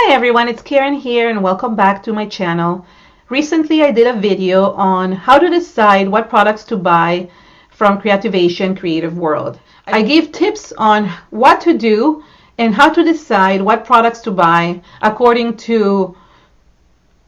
Hi everyone, it's Keren here and welcome back to my channel. Recently I did a video on how to decide what products to buy from Creativation Creative World. I gave tips on what to do and how to decide what products to buy according to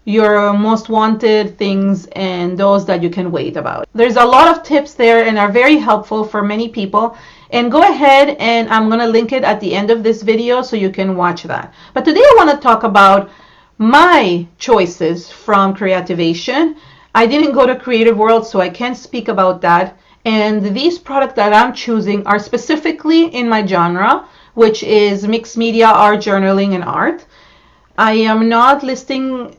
your most wanted things and those that you can wait about. There's a lot of tips there and are very helpful for many people. And go ahead and I'm going to link it at the end of this video so you can watch that. But today I want to talk about my choices from Creativation. I didn't go to Creative World, so I can't speak about that. And these products that I'm choosing are specifically in my genre, which is mixed media, art, journaling, and art. I am not listing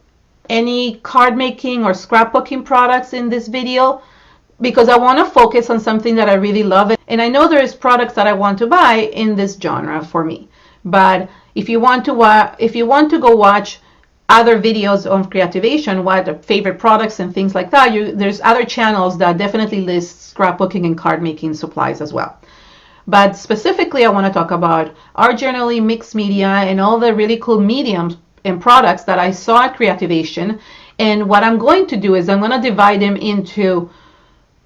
any card making or scrapbooking products in this video because I want to focus on something that I really love, and I know there's products that I want to buy in this genre for me. But if you want to go watch other videos on Creativation, what favorite products and things like that, there's other channels that definitely list scrapbooking and card making supplies as well. But specifically I want to talk about art journaling, mixed media, and all the really cool mediums and products that I saw at Creativation. And what I'm going to do is I'm going to divide them into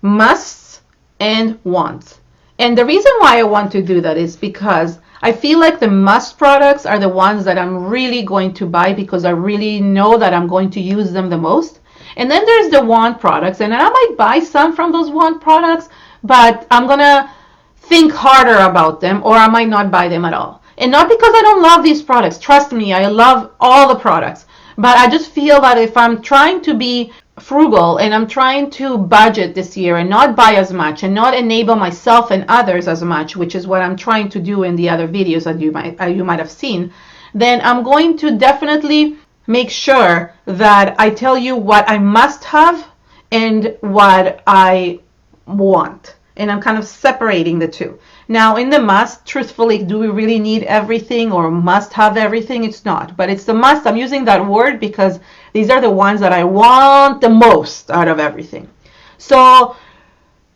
musts and wants. And the reason why I want to do that is because I feel like the must products are the ones that I'm really going to buy because I really know that I'm going to use them the most. And then there's the want products, and I might buy some from those want products, but I'm gonna think harder about them, or I might not buy them at all. And not because I don't love these products. Trust me, I love all the products. But I just feel that if I'm trying to be frugal and I'm trying to budget this year and not buy as much and not enable myself and others as much, which is what I'm trying to do in the other videos that you might have seen, then I'm going to definitely make sure that I tell you what I must have and what I want. And I'm kind of separating the two. Now in the must, truthfully, do we really need everything or must have everything? It's not, but it's the must. I'm using that word because these are the ones that I want the most out of everything. So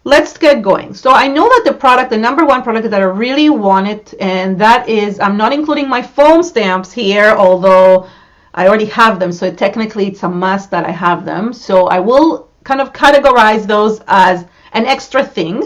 let's get going. So I know that the number one product that I really wanted, and that is, I'm not including my foam stamps here, although I already have them. So technically it's a must that I have them. So I will kind of categorize those as an extra thing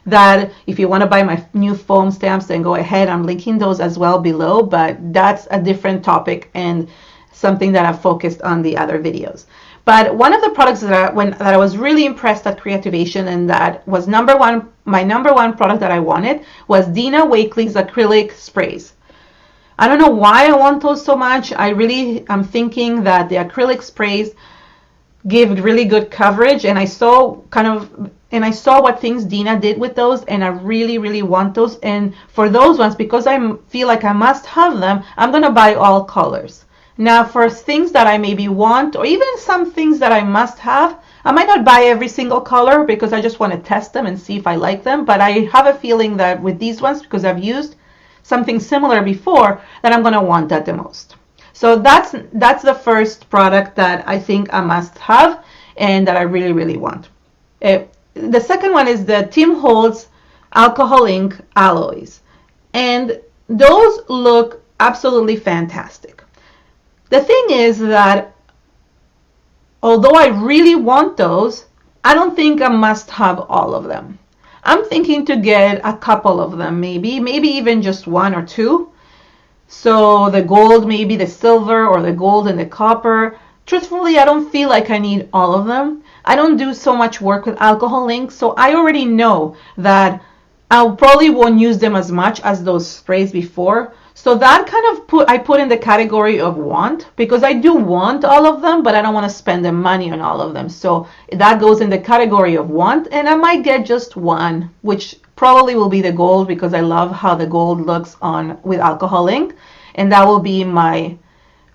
that if you want to buy my new foam stamps, then go ahead. I'm linking those as well below, but that's a different topic and something that I've focused on the other videos. But one of the products that I was really impressed at Creativation, and that was my number one product that I wanted, was Dina Wakley's acrylic sprays. I don't know why I want those so much. I'm thinking that the acrylic sprays give really good coverage, and I saw what things Dina did with those, and I really want those. And for those ones, because I feel like I must have them, I'm gonna buy all colors. Now for things that I maybe want, or even some things that I must have, I might not buy every single color because I just want to test them and see if I like them. But I have a feeling that with these ones, because I've used something similar before, that I'm gonna want that the most. So that's the first product that I think I must have and that I really want. The second one is the Tim Holtz alcohol ink alloys, and those look absolutely fantastic. The thing is that although I really want those, I don't think I must have all of them. I'm thinking to get a couple of them, maybe even just one or two. So the gold, maybe the silver, or the gold and the copper. Truthfully, I don't feel like I need all of them. I don't do so much work with alcohol inks, so I already know that I probably won't use them as much as those sprays before. So that kind of I put in the category of want, because I do want all of them, but I don't want to spend the money on all of them. So that goes in the category of want, and I might get just one, which probably will be the gold, because I love how the gold looks with alcohol ink, and that will be my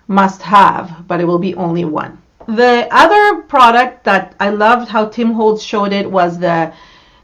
must have, but it will be only one. The other product that I loved how Tim Holtz showed it was the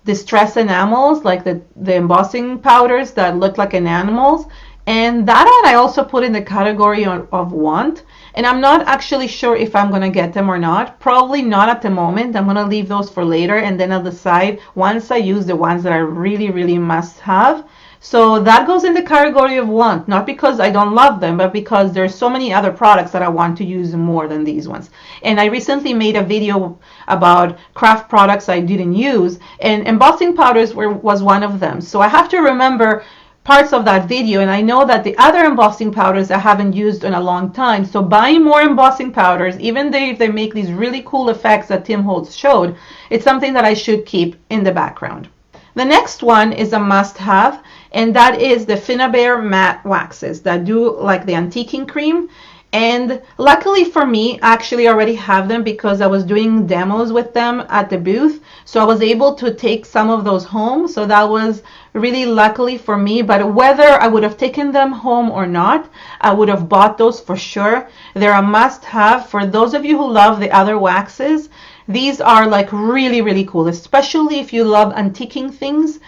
distress enamels, like the embossing powders that look like enamels. And that one I also put in the category of want, and I'm not actually sure if I'm going to get them or not. Probably not at the moment. I'm going to leave those for later, and then I'll decide once I use the ones that I really must have. So that goes in the category of want, not because I don't love them, but because there's so many other products that I want to use more than these ones. And I recently made a video about craft products I didn't use, and embossing powders was one of them. So I have to remember parts of that video, and I know that the other embossing powders I haven't used in a long time. So buying more embossing powders, even though if they make these really cool effects that Tim Holtz showed, it's something that I should keep in the background. The next one is a must-have, and that is the Finnabair matte waxes that do like the antiquing cream. And luckily for me, I actually already have them because I was doing demos with them at the booth. So I was able to take some of those home. So that was really luckily for me. But whether I would have taken them home or not, I would have bought those for sure. They're a must-have for those of you who love the other waxes. These are like really, really cool, especially if you love antiquing things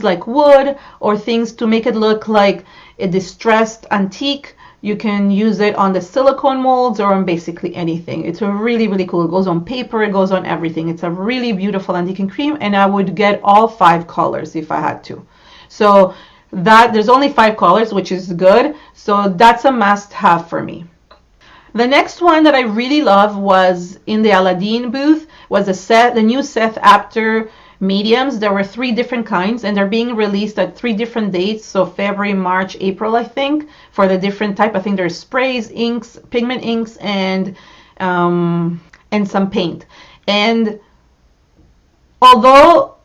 like wood or things to make it look like a distressed antique. You can use it on the silicone molds or on basically anything. It's a really, really cool. It goes on paper, it goes on everything. It's a really beautiful antiquing cream, and I would get all 5 colors if I had to. So that there's only 5 colors, which is good. So that's a must-have for me. The next one that I really love was in the Aladdin booth, was the new Seth Apter mediums. There were 3 different kinds, and they're being released at 3 different dates. So February, March, April, I think, for the different type. I think there's sprays, inks, pigment inks, and some paint. And although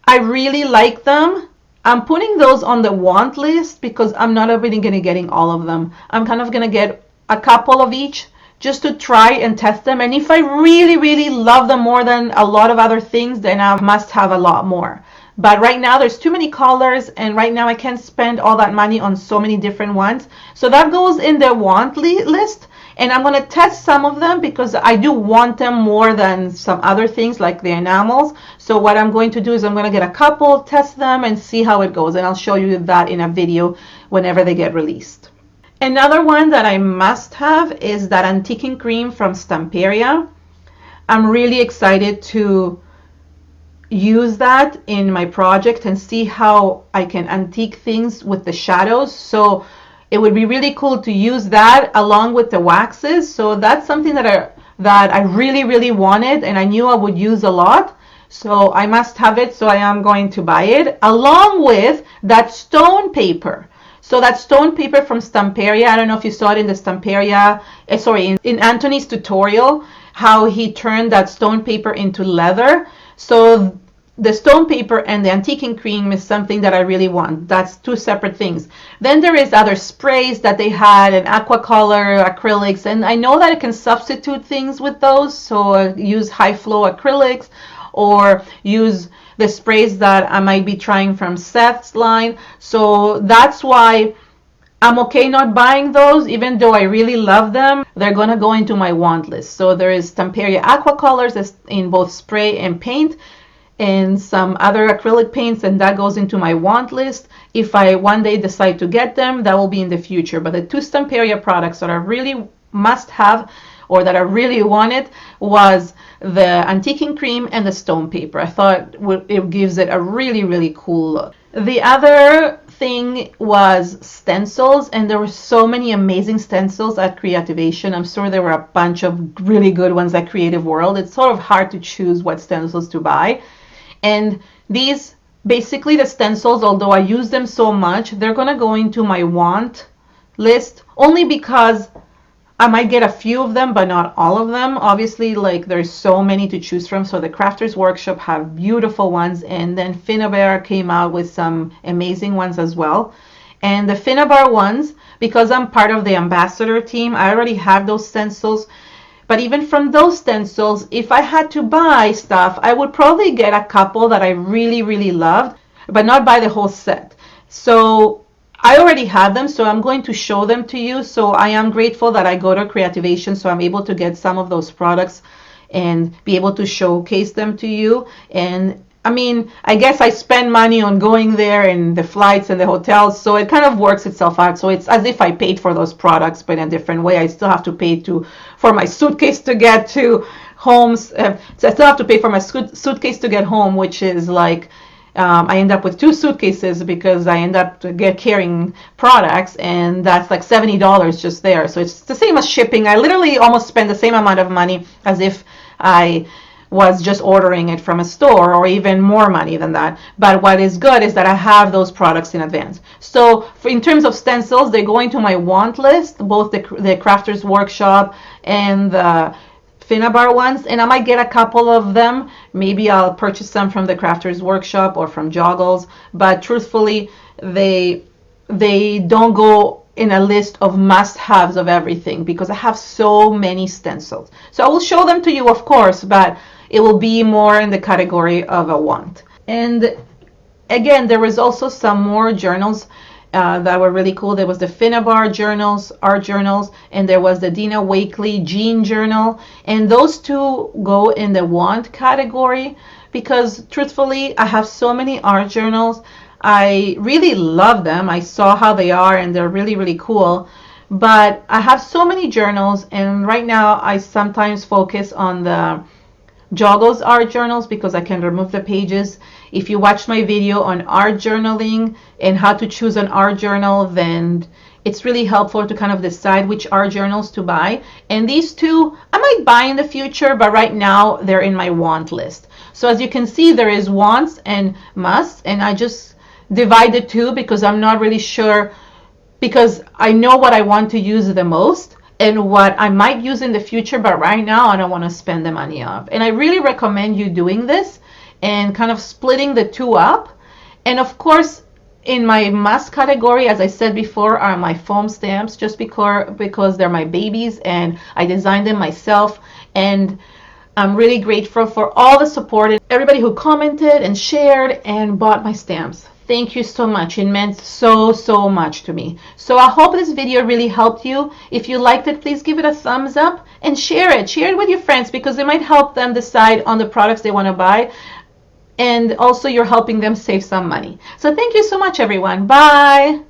I really like them, I'm putting those on the want list because I'm not really going to getting all of them. I'm kind of going to get a couple of each just to try and test them. And if I really, really love them more than a lot of other things, then I must have a lot more. But right now there's too many colors, and right now I can't spend all that money on so many different ones. So that goes in the want list. And I'm going to test some of them because I do want them more than some other things like the enamels. So what I'm going to do is I'm going to get a couple, test them, and see how it goes. And I'll show you that in a video whenever they get released. Another one that I must have is that antiquing cream from Stamperia. I'm really excited to use that in my project and see how I can antique things with the shadows. So it would be really cool to use that along with the waxes. So that's something that I really, really wanted, and I knew I would use a lot. So I must have it, so I am going to buy it along with that stone paper. So that stone paper from Stamperia, I don't know if you saw it in the Stamperia, in Anthony's tutorial, how he turned that stone paper into leather. So the stone paper and the antiquing cream is something that I really want. That's 2 separate things. Then there is other sprays that they had, and aqua color, acrylics, and I know that I can substitute things with those. So use high flow acrylics or use the sprays that I might be trying from Seth's line. So that's why I'm okay not buying those, even though I really love them. They're gonna go into my want list. So there is Stamperia aqua colors in both spray and paint, and some other acrylic paints, and that goes into my want list. If I one day decide to get them, that will be in the future. But the 2 Stamperia products that I really must have, or that I really wanted, was the antiquing cream and the stone paper. I thought it gives it a really, really cool look. The other thing was stencils, and there were so many amazing stencils at Creativation. I'm sure there were a bunch of really good ones at Creative World. It's sort of hard to choose what stencils to buy. And these, basically the stencils, although I use them so much, they're gonna go into my want list only because I might get a few of them, but not all of them. Obviously, like, there's so many to choose from. So the Crafters Workshop have beautiful ones, and then Finnabair came out with some amazing ones as well. And the Finnabair ones, because I'm part of the ambassador team, I already have those stencils. But even from those stencils, if I had to buy stuff, I would probably get a couple that I really, really loved, but not buy the whole set. So I already have them, so I'm going to show them to you. So I am grateful that I go to Creativation, so I'm able to get some of those products and be able to showcase them to you. And I mean, I guess I spend money on going there and the flights and the hotels, so it kind of works itself out. So it's as if I paid for those products, but in a different way. I still have to pay for my suitcase to get to home. So I still have to pay for my suitcase to get home, which is like I end up with 2 suitcases because I end up carrying products, and that's like $70 just there. So it's the same as shipping. I literally almost spend the same amount of money as if I was just ordering it from a store, or even more money than that. But what is good is that I have those products in advance. So in terms of stencils, they're going to my want list, both the Crafters Workshop and the Finnabair ones, and I might get a couple of them. Maybe I'll purchase some from the Crafters Workshop or from Joggles, but truthfully, they don't go in a list of must-haves of everything because I have so many stencils. So I will show them to you, of course, but it will be more in the category of a want. And again, there was also some more journals that were really cool. There was the Finnabair journals, art journals, and there was the Dina Wakley jean journal. And those two go in the want category because truthfully, I have so many art journals. I really love them. I saw how they are and they're really, really cool. But I have so many journals, and right now I sometimes focus on the Joggles art journals because I can remove the pages. If you watched my video on art journaling and how to choose an art journal, then it's really helpful to kind of decide which art journals to buy. And these two I might buy in the future, but right now they're in my want list. So as you can see, there is wants and musts, and I just divide the two because I'm not really sure, because I know what I want to use the most and what I might use in the future, but right now I don't want to spend the money off. And I really recommend you doing this and kind of splitting the two up. And of course, in my must category, as I said before, are my foam stamps, just because they're my babies and I designed them myself. And I'm really grateful for all the support and everybody who commented and shared and bought my stamps. Thank you so much. It meant so, so much to me. So I hope this video really helped you. If you liked it, please give it a thumbs up and share it. Share it with your friends because it might help them decide on the products they want to buy. And also you're helping them save some money. So thank you so much, everyone. Bye.